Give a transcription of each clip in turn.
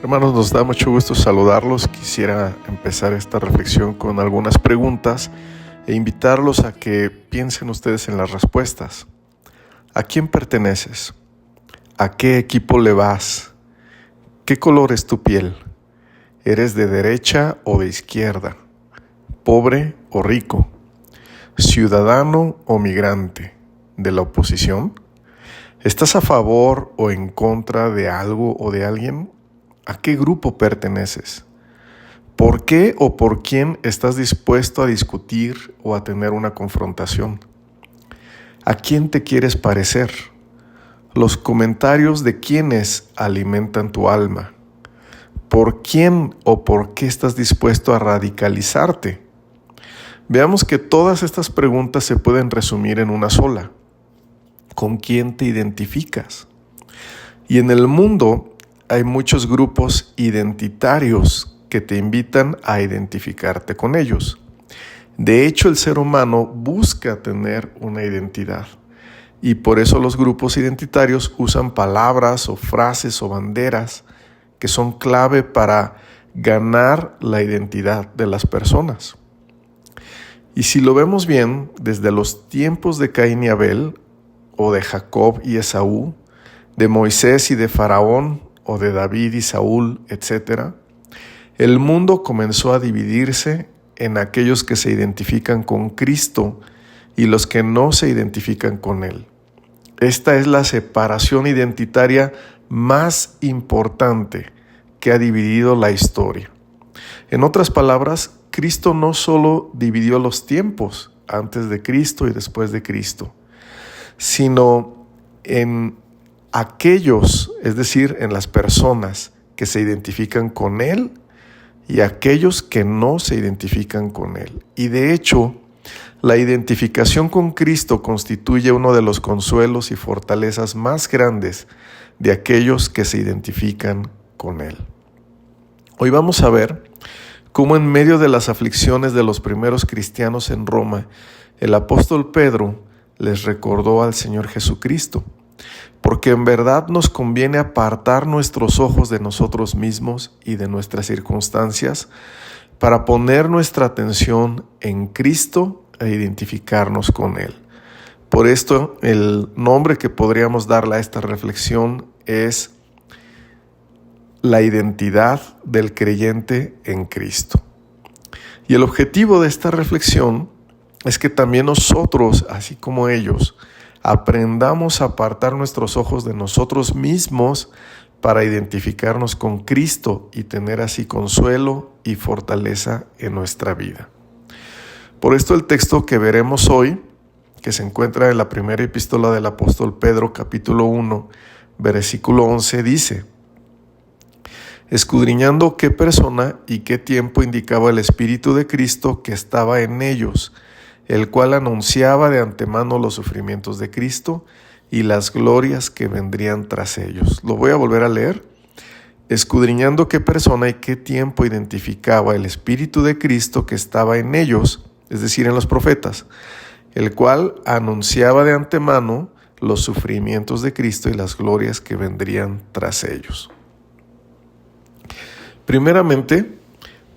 Hermanos, nos da mucho gusto saludarlos. Quisiera empezar esta reflexión con algunas preguntas e invitarlos a que piensen ustedes en las respuestas. ¿A quién perteneces? ¿A qué equipo le vas? ¿Qué color es tu piel? ¿Eres de derecha o de izquierda? ¿Pobre o rico? ¿Ciudadano o migrante? ¿De la oposición? ¿Estás a favor o en contra de algo o de alguien? ¿A qué grupo perteneces? ¿Por qué o por quién estás dispuesto a discutir o a tener una confrontación? ¿A quién te quieres parecer? Los comentarios de quiénes alimentan tu alma. ¿Por quién o por qué estás dispuesto a radicalizarte? Veamos que todas estas preguntas se pueden resumir en una sola. ¿Con quién te identificas? Y en el mundo hay muchos grupos identitarios que te invitan a identificarte con ellos. De hecho, el ser humano busca tener una identidad. Y por eso los grupos identitarios usan palabras o frases o banderas que son clave para ganar la identidad de las personas. Y si lo vemos bien, desde los tiempos de Caín y Abel, o de Jacob y Esaú, de Moisés y de Faraón, o de David y Saúl, etc., el mundo comenzó a dividirse en aquellos que se identifican con Cristo y los que no se identifican con Él. Esta es la separación identitaria más importante que ha dividido la historia. En otras palabras, Cristo no solo dividió los tiempos antes de Cristo y después de Cristo, sino en aquellos, es decir, en las personas que se identifican con Él y aquellos que no se identifican con Él. Y de hecho, la identificación con Cristo constituye uno de los consuelos y fortalezas más grandes de aquellos que se identifican con Él. Hoy vamos a ver cómo en medio de las aflicciones de los primeros cristianos en Roma, el apóstol Pedro les recordó al Señor Jesucristo. Porque en verdad nos conviene apartar nuestros ojos de nosotros mismos y de nuestras circunstancias para poner nuestra atención en Cristo e identificarnos con Él. Por esto, el nombre que podríamos darle a esta reflexión es la identidad del creyente en Cristo. Y el objetivo de esta reflexión es que también nosotros, así como ellos, aprendamos a apartar nuestros ojos de nosotros mismos para identificarnos con Cristo y tener así consuelo y fortaleza en nuestra vida. Por esto el texto que veremos hoy, que se encuentra en la primera epístola del apóstol Pedro, capítulo 1, versículo 11, dice: escudriñando qué persona y qué tiempo indicaba el Espíritu de Cristo que estaba en ellos, el cual anunciaba de antemano los sufrimientos de Cristo y las glorias que vendrían tras ellos. Lo voy a volver a leer. Escudriñando qué persona y qué tiempo identificaba el Espíritu de Cristo que estaba en ellos, es decir, en los profetas, el cual anunciaba de antemano los sufrimientos de Cristo y las glorias que vendrían tras ellos. Primeramente,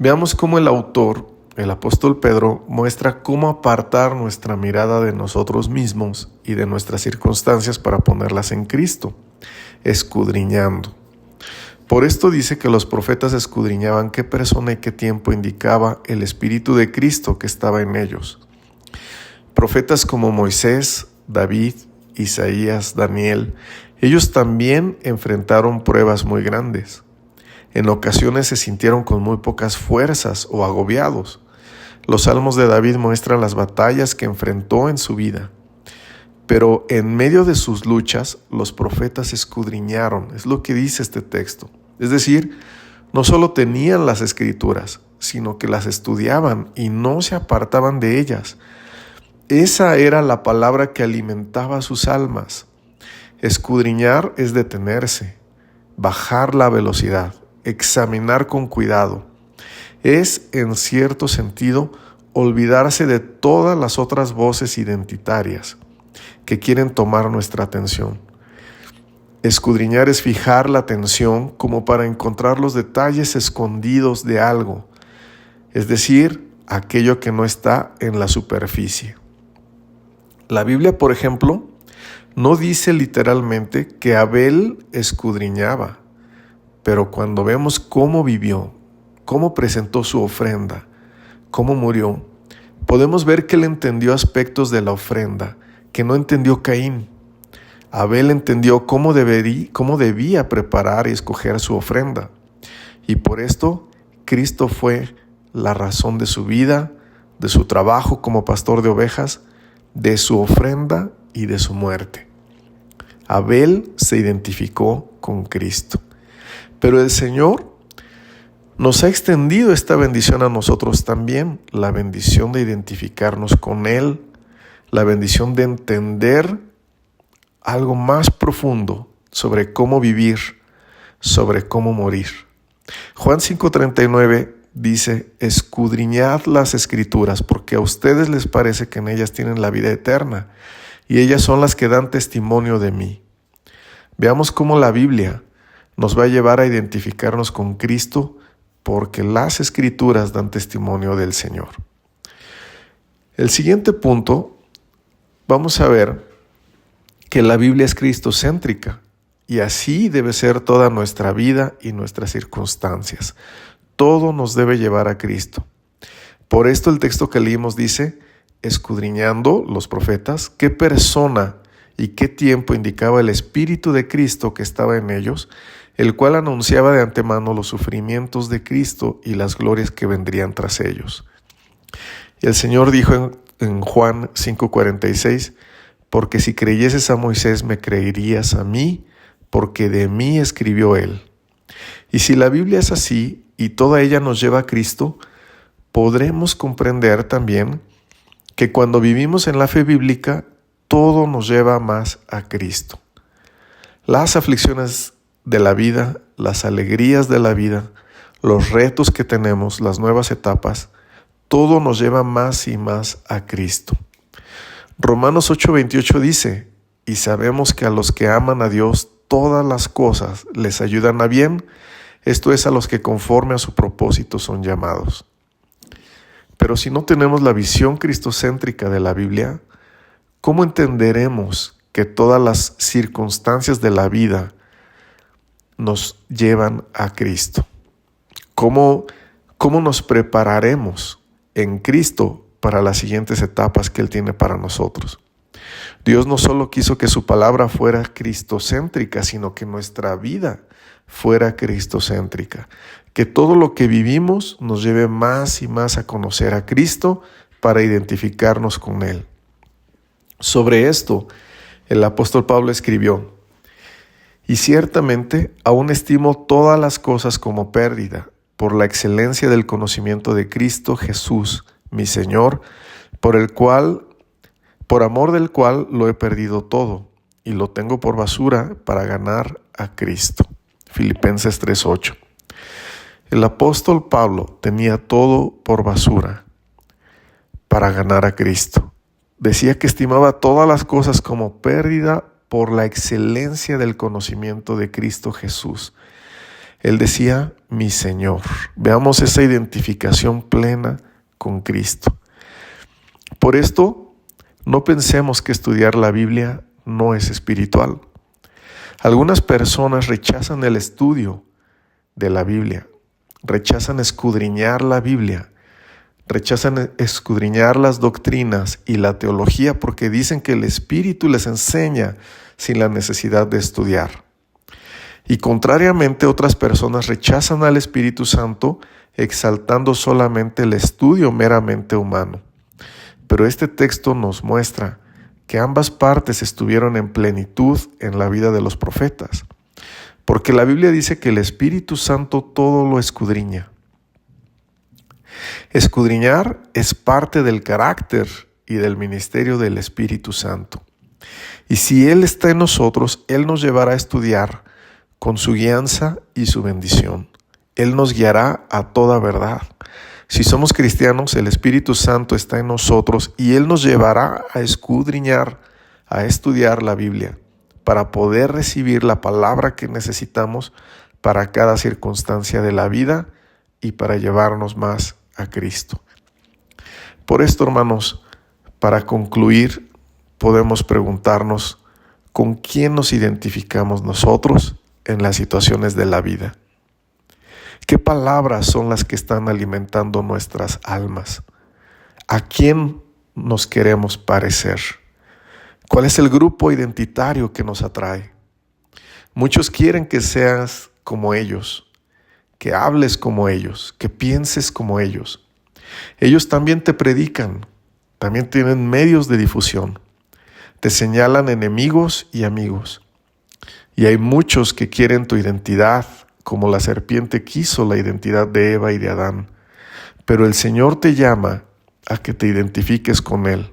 veamos cómo el autor, el apóstol Pedro, muestra cómo apartar nuestra mirada de nosotros mismos y de nuestras circunstancias para ponerlas en Cristo, escudriñando. Por esto dice que los profetas escudriñaban qué persona y qué tiempo indicaba el Espíritu de Cristo que estaba en ellos. Profetas como Moisés, David, Isaías, Daniel, ellos también enfrentaron pruebas muy grandes. En ocasiones se sintieron con muy pocas fuerzas o agobiados. Los salmos de David muestran las batallas que enfrentó en su vida. Pero en medio de sus luchas, los profetas escudriñaron, es lo que dice este texto. Es decir, no solo tenían las escrituras, sino que las estudiaban y no se apartaban de ellas. Esa era la palabra que alimentaba sus almas. Escudriñar es detenerse, bajar la velocidad, examinar con cuidado. Es, en cierto sentido, olvidarse de todas las otras voces identitarias que quieren tomar nuestra atención. Escudriñar es fijar la atención como para encontrar los detalles escondidos de algo, es decir, aquello que no está en la superficie. La Biblia, por ejemplo, no dice literalmente que Abel escudriñaba, pero cuando vemos cómo vivió, cómo presentó su ofrenda, cómo murió, podemos ver que él entendió aspectos de la ofrenda que no entendió Caín. Abel entendió cómo debía preparar y escoger su ofrenda. Y por esto, Cristo fue la razón de su vida, de su trabajo como pastor de ovejas, de su ofrenda y de su muerte. Abel se identificó con Cristo. Pero el Señor nos ha extendido esta bendición a nosotros también, la bendición de identificarnos con Él, la bendición de entender algo más profundo sobre cómo vivir, sobre cómo morir. Juan 5:39 dice: escudriñad las Escrituras, porque a ustedes les parece que en ellas tienen la vida eterna, y ellas son las que dan testimonio de mí. Veamos cómo la Biblia nos va a llevar a identificarnos con Cristo, porque las Escrituras dan testimonio del Señor. El siguiente punto, vamos a ver que la Biblia es cristocéntrica, y así debe ser toda nuestra vida y nuestras circunstancias. Todo nos debe llevar a Cristo. Por esto el texto que leímos dice: escudriñando los profetas, qué persona y qué tiempo indicaba el Espíritu de Cristo que estaba en ellos, el cual anunciaba de antemano los sufrimientos de Cristo y las glorias que vendrían tras ellos. Y el Señor dijo en Juan 5:46, porque si creyeses a Moisés, me creerías a mí, porque de mí escribió él. Y si la Biblia es así, y toda ella nos lleva a Cristo, podremos comprender también que cuando vivimos en la fe bíblica, todo nos lleva más a Cristo. Las aflicciones de la vida, las alegrías de la vida, los retos que tenemos, las nuevas etapas, todo nos lleva más y más a Cristo. Romanos 8:28 dice: y sabemos que a los que aman a Dios, todas las cosas les ayudan a bien, esto es, a los que conforme a su propósito son llamados. Pero si no tenemos la visión cristocéntrica de la Biblia, ¿cómo entenderemos que todas las circunstancias de la vida nos llevan a Cristo? ¿Cómo nos prepararemos en Cristo para las siguientes etapas que Él tiene para nosotros? Dios no solo quiso que su palabra fuera cristocéntrica, sino que nuestra vida fuera cristocéntrica. Que todo lo que vivimos nos lleve más y más a conocer a Cristo para identificarnos con Él. Sobre esto, el apóstol Pablo escribió: y ciertamente aún estimo todas las cosas como pérdida, por la excelencia del conocimiento de Cristo Jesús, mi Señor, por amor del cual lo he perdido todo, y lo tengo por basura para ganar a Cristo. Filipenses 3:8. El apóstol Pablo tenía todo por basura para ganar a Cristo. Decía que estimaba todas las cosas como pérdida por la excelencia del conocimiento de Cristo Jesús. Él decía: mi Señor. Veamos esa identificación plena con Cristo. Por esto, no pensemos que estudiar la Biblia no es espiritual. Algunas personas rechazan el estudio de la Biblia, rechazan escudriñar la Biblia, rechazan escudriñar las doctrinas y la teología porque dicen que el Espíritu les enseña sin la necesidad de estudiar. Y contrariamente, otras personas rechazan al Espíritu Santo exaltando solamente el estudio meramente humano. Pero este texto nos muestra que ambas partes estuvieron en plenitud en la vida de los profetas, porque la Biblia dice que el Espíritu Santo todo lo escudriña. Escudriñar es parte del carácter y del ministerio del Espíritu Santo. Y si Él está en nosotros, Él nos llevará a estudiar con su guianza y su bendición. Él nos guiará a toda verdad. Si somos cristianos, el Espíritu Santo está en nosotros y Él nos llevará a escudriñar, a estudiar la Biblia, para poder recibir la palabra que necesitamos para cada circunstancia de la vida y para llevarnos más a Cristo. Por esto, hermanos, para concluir, podemos preguntarnos con quién nos identificamos nosotros en las situaciones de la vida. ¿Qué palabras son las que están alimentando nuestras almas? ¿A quién nos queremos parecer? ¿Cuál es el grupo identitario que nos atrae? Muchos quieren que seas como ellos, que hables como ellos, que pienses como ellos. Ellos también te predican, también tienen medios de difusión. Te señalan enemigos y amigos. Y hay muchos que quieren tu identidad, como la serpiente quiso la identidad de Eva y de Adán. Pero el Señor te llama a que te identifiques con Él,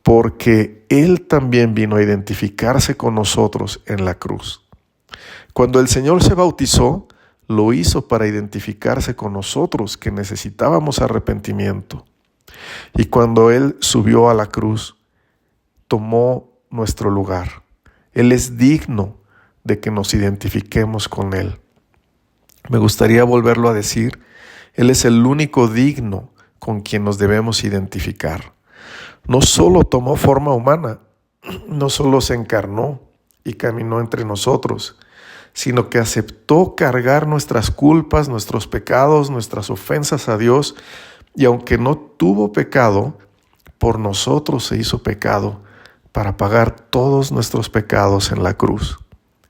porque Él también vino a identificarse con nosotros en la cruz. Cuando el Señor se bautizó, lo hizo para identificarse con nosotros que necesitábamos arrepentimiento. Y cuando Él subió a la cruz, tomó nuestro lugar. Él es digno de que nos identifiquemos con Él. Me gustaría volverlo a decir, Él es el único digno con quien nos debemos identificar. No solo tomó forma humana, no solo se encarnó y caminó entre nosotros, sino que aceptó cargar nuestras culpas, nuestros pecados, nuestras ofensas a Dios, y aunque no tuvo pecado, por nosotros se hizo pecado para pagar todos nuestros pecados en la cruz.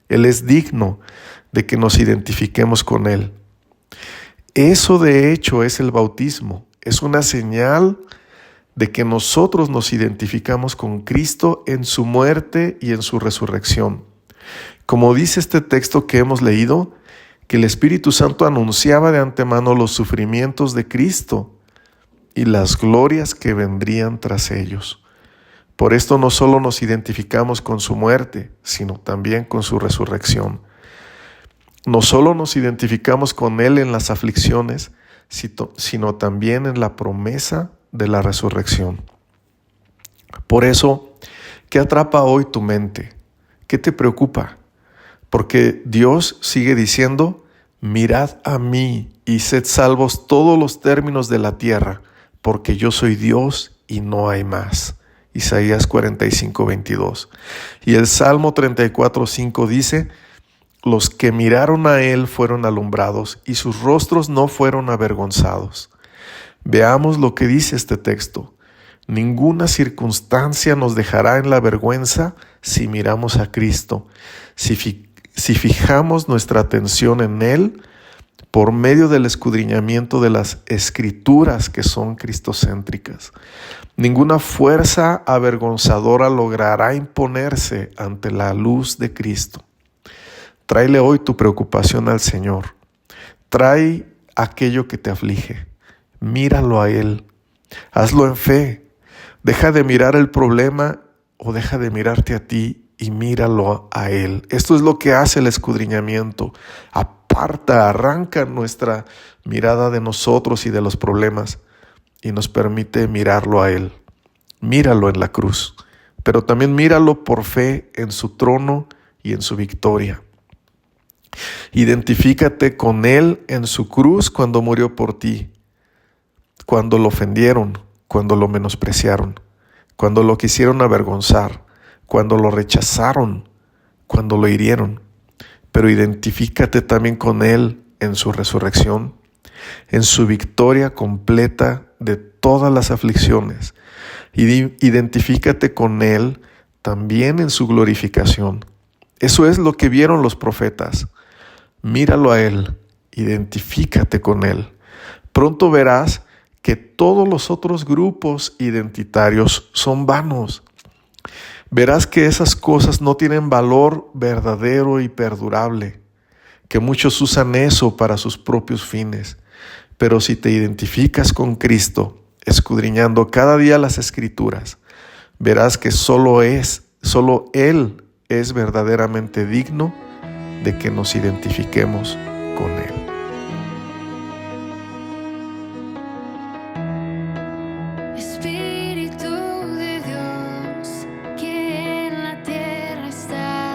Él es digno de que nos identifiquemos con Él. Eso de hecho es el bautismo, es una señal de que nosotros nos identificamos con Cristo en su muerte y en su resurrección. Como dice este texto que hemos leído, que el Espíritu Santo anunciaba de antemano los sufrimientos de Cristo y las glorias que vendrían tras ellos. Por esto no solo nos identificamos con su muerte, sino también con su resurrección. No solo nos identificamos con Él en las aflicciones, sino también en la promesa de la resurrección. Por eso, ¿qué atrapa hoy tu mente? ¿Qué te preocupa? Porque Dios sigue diciendo, mirad a mí y sed salvos todos los términos de la tierra, porque yo soy Dios y no hay más. Isaías 45:22. Y el Salmo 34:5 dice, los que miraron a Él fueron alumbrados y sus rostros no fueron avergonzados. Veamos lo que dice este texto. Ninguna circunstancia nos dejará en la vergüenza si miramos a Cristo, si fijamos nuestra atención en Él por medio del escudriñamiento de las Escrituras que son cristocéntricas. Ninguna fuerza avergonzadora logrará imponerse ante la luz de Cristo. Tráele hoy tu preocupación al Señor. Trae aquello que te aflige. Míralo a Él. Hazlo en fe. Deja de mirar el problema o deja de mirarte a ti y míralo a Él. Esto es lo que hace el escudriñamiento. Aparta, arranca nuestra mirada de nosotros y de los problemas y nos permite mirarlo a Él. Míralo en la cruz, pero también míralo por fe en su trono y en su victoria. Identifícate con Él en su cruz cuando murió por ti, cuando lo ofendieron, cuando lo menospreciaron, cuando lo quisieron avergonzar, cuando lo rechazaron, cuando lo hirieron. Pero identifícate también con Él en su resurrección, en su victoria completa de todas las aflicciones. Identifícate con Él también en su glorificación. Eso es lo que vieron los profetas. Míralo a Él, identifícate con Él. Pronto verás que todos los otros grupos identitarios son vanos. Verás que esas cosas no tienen valor verdadero y perdurable, que muchos usan eso para sus propios fines. Pero si te identificas con Cristo, escudriñando cada día las Escrituras, verás que solo Él es verdaderamente digno de que nos identifiquemos con Él. Espíritu de Dios, que en la tierra está.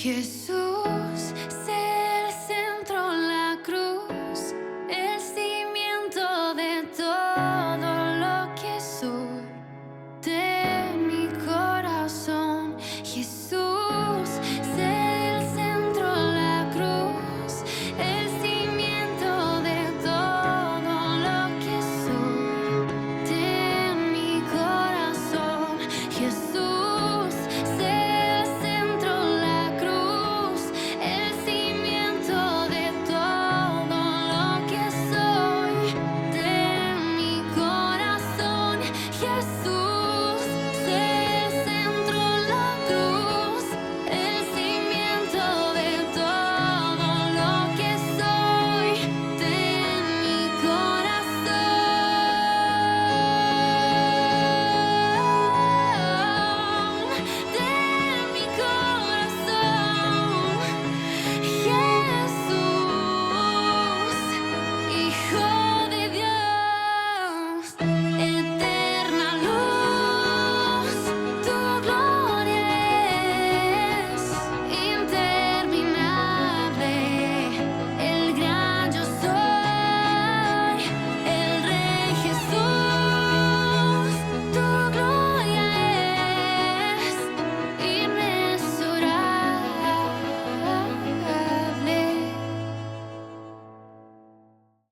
Jesús.